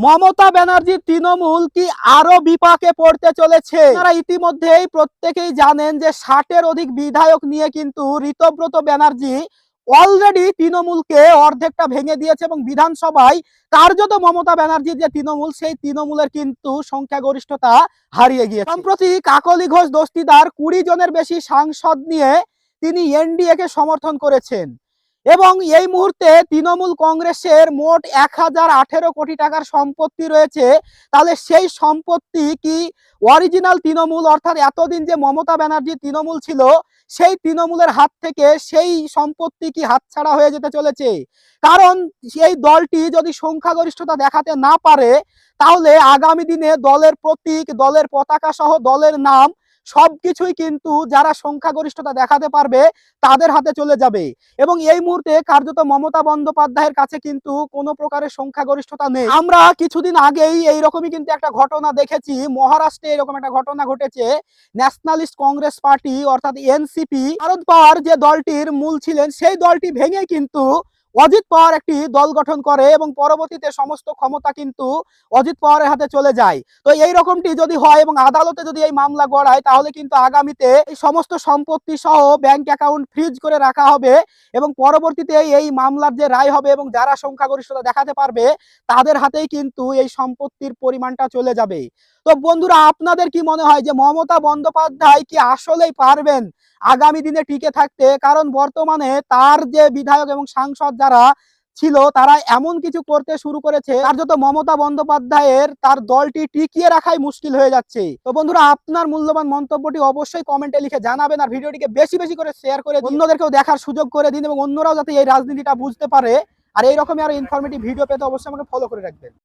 মমতা ব্যানার্জি তৃণমূল কি আরো বিপাকে পড়তে চলেছে? আপনারা ইতিমধ্যেই প্রত্যেকেই জানেন যে ৬০-এর অধিক বিধায়ক নিয়ে কিন্তু ঋতব্রত ব্যানার্জি অলরেডি তৃণমূলকে অর্ধেকটা ভেঙে দিয়েছে এবং বিধানসভায় কার্যত মমতা ব্যানার্জির যে তৃণমূল সেই তৃণমূলের কিন্তু সংখ্যাগরিষ্ঠতা হারিয়ে গিয়েছে। সম্প্রতি কাকলি ঘোষ দস্তিদার ২০ জনের বেশি সাংসদ নিয়ে তিনি এনডিএ কে সমর্থন করেছেন এবং এই মুহূর্তে তৃণমূল কংগ্রেসের মোট ১,০১৮ কোটি টাকার সম্পত্তি রয়েছে। তাহলে সেই সম্পত্তি কি অরিজিনাল তৃণমূল, অর্থাৎ এতদিন যে মমতা ব্যানার্জি তৃণমূল ছিল সেই তৃণমূলের হাত থেকে সেই সম্পত্তি কি হাতছাড়া হয়ে যেতে চলেছে? কারণ সেই দলটি যদি সংখ্যাগরিষ্ঠতা দেখাতে না পারে তাহলে আগামী দিনে দলের প্রতীক, দলের পতাকা সহ দলের নাম সবকিছুই কিন্তু যারা সংখ্যাগরিষ্ঠতা দেখাতে পারবে তাদের হাতে চলে যাবে। এবং এই মুহূর্তে কার্যত মমতা বন্দ্যোপাধ্যায়ের কাছে কিন্তু কোনো প্রকারের সংখ্যাগরিষ্ঠতা নেই। আমরা কিছুদিন আগেই এইরকমই কিন্তু একটা ঘটনা দেখেছি, মহারাষ্ট্রে এরকম একটা ঘটনা ঘটেছে। ন্যাশনালিস্ট কংগ্রেস পার্টি অর্থাৎ এনসিপি, শরদ পাওয়ার যে দলটির মূল ছিলেন সেই দলটি ভেঙে কিন্তু অজিত পাওয়ার একটি দল গঠন করে এবং পরবর্তীতে সমস্ত ক্ষমতা কিন্তু অজিত পাওয়ারের হাতে চলে যায়। তো এই রকমটি যদি হয় এবং আদালতে যদি এই মামলা গড়ায় তাহলে কিন্তু আগামীতে এই সমস্ত সম্পত্তি সহ ব্যাংক অ্যাকাউন্ট ফ্রিজ করে রাখা হবে এবং পরবর্তীতে এই মামলার যে রায় হবে এবং যারা সংখ্যাগরিষ্ঠতা দেখাতে পারবে তাদের হাতেই কিন্তু এই সম্পত্তির পরিমাণটা চলে যাবে। তো বন্ধুরা, আপনাদের কি মনে হয় যে মমতা বন্দ্যোপাধ্যায় কি আসলেই পারবেন আগামী দিনে টিকে থাকতে? কারণ বর্তমানে তার যে বিধায়ক এবং সাংসদ যারা ছিল তারা এমন কিছু করতে শুরু করেছে কার্যত মমতা বন্দ্যোপাধ্যায়ের তার দলটি টিকিয়ে রাখাই মুশকিল হয়ে যাচ্ছে। তো বন্ধুরা, আপনার মূল্যবান মন্তব্যটি অবশ্যই কমেন্টে লিখে জানাবেন আর ভিডিওটিকে বেশি বেশি করে শেয়ার করে অন্যদেরকেও দেখার সুযোগ করে দিন এবং অন্যরাও যাতে এই রাজনীতিটা বুঝতে পারে। আর এইরকমই আরো ইনফরমেটিভ ভিডিও পেতে অবশ্যই আমাকে ফলো করে রাখবেন।